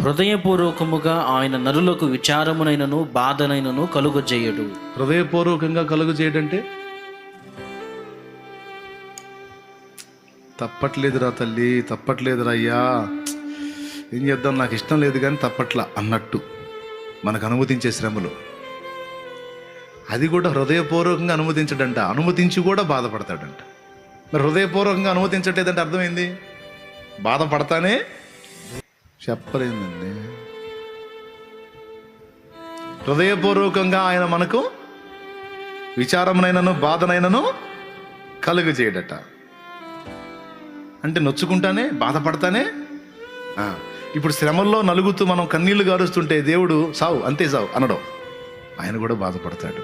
హృదయపూర్వకముగా ఆయన నరులకు విచారమునైనను బాధనైనను కలుగజేయడు. హృదయపూర్వకంగా కలుగజేయడంటే తప్పట్లేదురా తల్లి, తప్పట్లేదురా అయ్యా, ఏం చేద్దాం, నాకు ఇష్టం లేదు కానీ తప్పట్లా అన్నట్టు మనకు అనుమతించే శ్రమలు, అది కూడా హృదయపూర్వకంగా అనుమతించడంట. అనుమతించి కూడా బాధపడతాడంట. మరి హృదయపూర్వకంగా అనుమతించట్లేదంటే అర్థమైంది, బాధపడతానే చెప్పలేదండి. హృదయపూర్వకంగా ఆయన మనకు విచారమునైనను బాధనైనను కలుగజేయడట. అంటే నొచ్చుకుంటానే, బాధపడతానే. ఇప్పుడు శ్రమల్లో నలుగుతూ మనం కన్నీళ్లు గారుస్తుంటే దేవుడు సావు అంతే సావు అనడం, ఆయన కూడా బాధపడతాడు.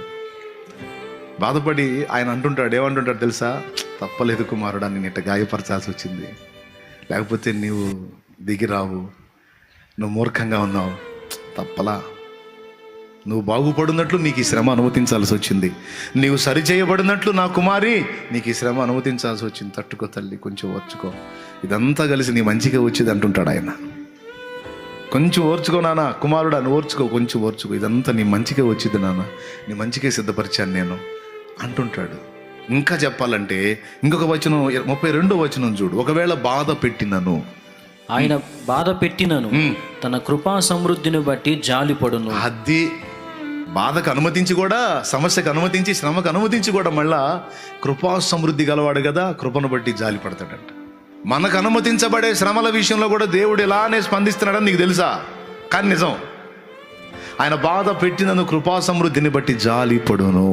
బాధపడి ఆయన అంటుంటాడు, ఏమంటుంటాడు తెలుసా, తప్పలేదు కుమారుడా, నేను ఇట్ట గాయపరచాల్సి వచ్చింది, లేకపోతే నీవు దిగిరావు, నువ్వు మూర్ఖంగా ఉన్నావు, తప్పలా, నువ్వు బాగుపడినట్లు నీకు ఈ శ్రమ అనుమతించాల్సి వచ్చింది, నీవు సరిచేయబడినట్లు నా కుమారి నీకు ఈ శ్రమ అనుమతించాల్సి వచ్చింది, తట్టుకో తల్లి, కొంచెం ఓర్చుకో, ఇదంతా కలిసి నీ మంచిగా వచ్చేది అంటుంటాడు ఆయన. కొంచెం ఓర్చుకో నాన్న, కుమారుడా నువ్వు ఓర్చుకో, కొంచెం ఓర్చుకో, ఇదంతా నీ మంచిగా వచ్చింది నాన్న, నీ మంచిగా సిద్ధపరిచాను నేను అంటుంటాడు. ఇంకా చెప్పాలంటే ఇంకొక వచనం 32వ వచనం చూడు, ఒకవేళ బాధ పెట్టినను, ఆయన బాధ పెట్టినను తన కృపా సమృద్ధిని బట్టి జాలిపడును. అది బాధకు అనుమతించి కూడా, సమస్యకు అనుమతించి, శ్రమకు అనుమతించి కూడా మళ్ళా కృపా సమృద్ధి గలవాడు కదా, కృపను బట్టి జాలి పడతాడంట. మనకు అనుమతించబడే శ్రమల విషయంలో కూడా దేవుడు ఇలానే స్పందిస్తున్నాడని నీకు తెలుసా? కానీ నిజం, ఆయన బాధ పెట్టినను కృపా సమృద్ధిని బట్టి జాలిపడును.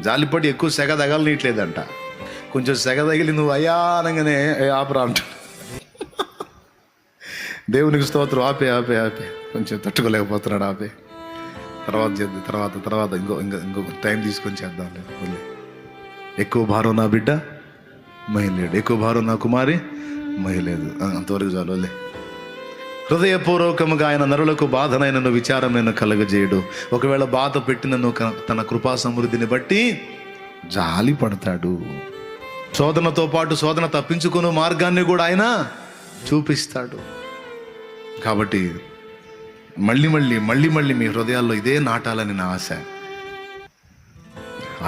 జాలిపడి ఎక్కువ సెగ తగలనీయట్లేదంట, కొంచెం సెగ తగిలి నువ్వు అయ్యా అనగానే ఆపరా అంట. దేవునికి స్తోత్రం, ఆపే ఆపే ఆపే, కొంచెం తట్టుకోలేకపోతున్నాడు, ఆపే, తర్వాత చేద్దాం, తర్వాత ఇంకొక టైం తీసుకొని చేద్దాం. ఎక్కువ భారం నా బిడ్డ మహిళడు, ఎక్కువ భారం నా కుమారి మహిళలేదు, అంతవరకు చాలు. హృదయపూర్వకముగా ఆయన నరులకు బాధనైనను విచారమైన కలగజేయడు. ఒకవేళ బాధ పెట్టినను తన కృపా సమృద్ధిని బట్టి జాలి పడతాడు. శోధనతో పాటు శోధన తప్పించుకునే మార్గాన్ని కూడా ఆయన చూపిస్తాడు. కాబట్టి మళ్ళీ మళ్ళీ మళ్ళీ మళ్ళీ మీ హృదయాల్లో ఇదే నాటాలని నా ఆశ.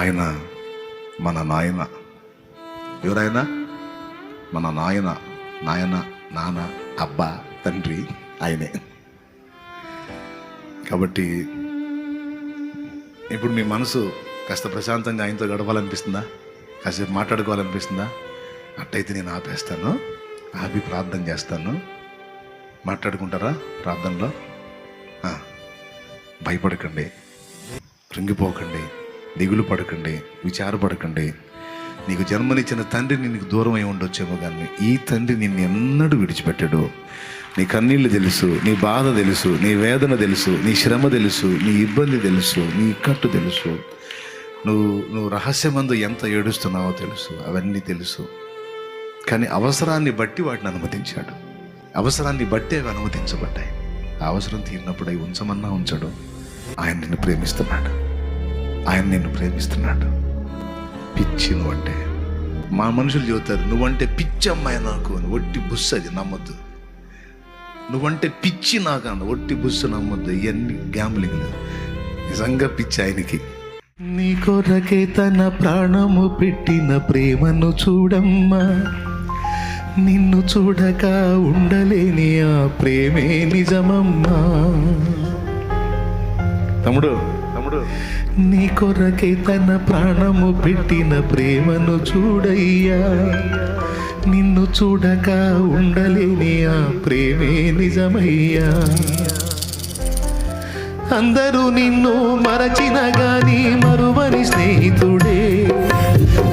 ఆయన మన నాయన. ఎవరైనా మన నాయన, నాన్న, అబ్బా, తండ్రి ఆయనే. కాబట్టి ఇప్పుడు మీ మనసు కాస్త ప్రశాంతంగా ఆయనతో గడపాలనిపిస్తుందా, కాసేపు మాట్లాడుకోవాలనిపిస్తుందా? అట్టయితే నేను ఆపేస్తాను, ఆపి ప్రార్థన చేస్తాను. మాట్లాడుకుంటారా ప్రార్థనలో? భయపడకండి, కృంగిపోకండి, దిగులు పడకండి, విచారపడకండి. నీకు జన్మనిచ్చిన తండ్రి నీకు దూరం అయి ఉండొచ్చేమో, కానీ ఈ తండ్రి నిన్ను ఎన్నడూ విడిచిపెట్టాడు. నీ కన్నీళ్ళు తెలుసు, నీ బాధ తెలుసు, నీ వేదన తెలుసు, నీ శ్రమ తెలుసు, నీ ఇబ్బంది తెలుసు, నీ ఇక్కట్టు తెలుసు, నువ్వు రహస్యమందు ఎంత ఏడుస్తున్నావో తెలుసు, అవన్నీ తెలుసు. కానీ అవసరాన్ని బట్టి వాటిని అనుమతించాడు. అవసరాన్ని బట్టి అవి అనుమతించబడ్డాయి. ఆ అవసరం తీరినప్పుడు అవి ఉంచమన్నా ఉంచడు. ఆయన నిన్ను ప్రేమిస్తున్నాడు, ఆయన నిన్ను ప్రేమిస్తున్నాడు. పిచ్చి నువ్వంటే, మా మనుషులు చెబుతారు నువ్వంటే పిచ్చి అమ్మాయి నాకు అని. ఒట్టి బుస్సు, అది నమ్మొద్దు. నువ్వంటే పిచ్చి నాకు అన్న, ఒట్టి బుస్సు నమ్మొద్దు. ఇవన్నీ గ్యాంబ్లింగ్లు, నిజంగా పిచ్చి ఆయనకి. నీ కొరకే తన ప్రాణము పెట్టిన ప్రేమను చూడమ్మా, నిన్ను చూడక ఉండలేని ఆ ప్రేమే నిజమమ్మా. తమ్ముడు, నీ కొరకే తన ప్రాణము పెట్టిన ప్రేమను చూడయ్యా, నిన్ను చూడక ఉండలేని ఆ ప్రేమే నిజమయ్యా. అందరూ నిన్ను మరచిన గాని మరువని స్నేహితుడే,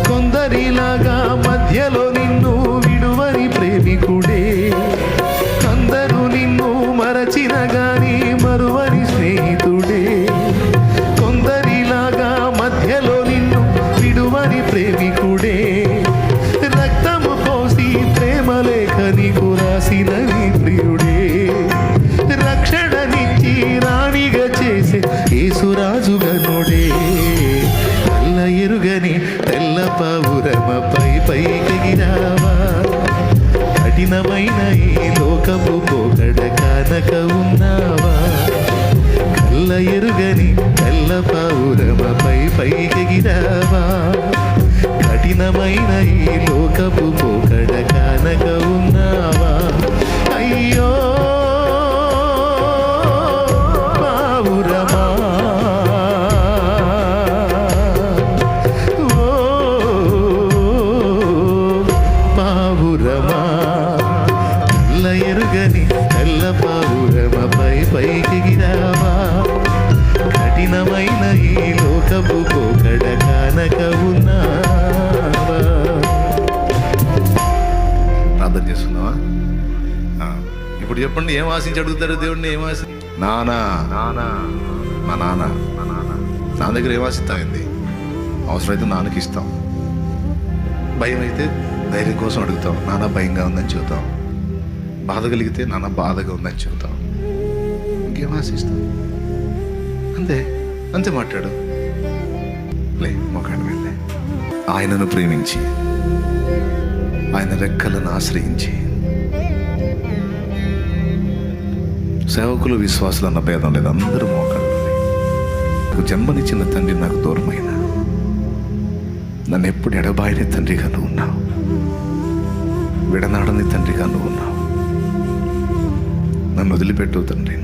కొందరిలాగా మధ్యలో నిన్ను విడువని ప్రేమికుడే. అందరూ నిన్ను మరచిన గాని మరువని స్నేహితుడే, కొందరిలాగా మధ్యలో నిన్ను విడువని ప్రేమికుడే. రక్తము పోసి ప్రేమ లేఖ నీకు రాసిన నీ ప్రియుడే, రక్షణనిచ్చి రాణిగా చేసే యేసురాజుగనుడే. తెల్ల ఎరుగని తెల్ల పావురమపై పైకెగిరావా, కఠినమైన ఈ కానక ఉన్నావా? కళ్ళ ఎరుగని తెల్ల పావురమపై పైకెగిరావా? కఠినమైన ఈ లోకపు పోకడ కానక ఉన్నావా? అయ్యో పావురమా, ఓ పావురమా, కళ్ళ ఎరుగని తెల్ల పావురమపై పైకెగిరావా? కఠినమైన ఈ లోకపు పోకడ కానక ఉన్నావా? ప్రార్థన చేస్తున్నావా? ఇప్పుడు చెప్పండి, ఏం ఆశించి అడుగుతారు దేవుడిని? ఏం ఆశ? నానా నానా మా నాన్న నా దగ్గర ఏం ఆశిస్తామైంది? అవసరమైతే నాన్నకి ఇస్తాం. భయం అయితే ధైర్యం కోసం అడుగుతాం, నాన్న భయంగా ఉందని చెబుతాం. బాధ కలిగితే నాన్న బాధగా ఉందని చెబుతాం. ఇంకేం ఆశిస్తాం? అంతే అంతే మాట్లాడు. లే మొక్కడు వెళ్ళే. ఆయనను ప్రేమించి ఆయన రెక్కలను ఆశ్రయించి సేవకులు విశ్వాసులు అన్న భేదం లేదు, అందరూ మోకాళ్ళు. నాకు జన్మనిచ్చిన తండ్రి నాకు దూరమైన, నన్ను ఎప్పుడు ఎడబాయని తండ్రిగా నువ్వు ఉన్నావు, విడనాడని తండ్రిగా నువ్వు ఉన్నావు. నన్ను వదిలిపెట్టు తండ్రి.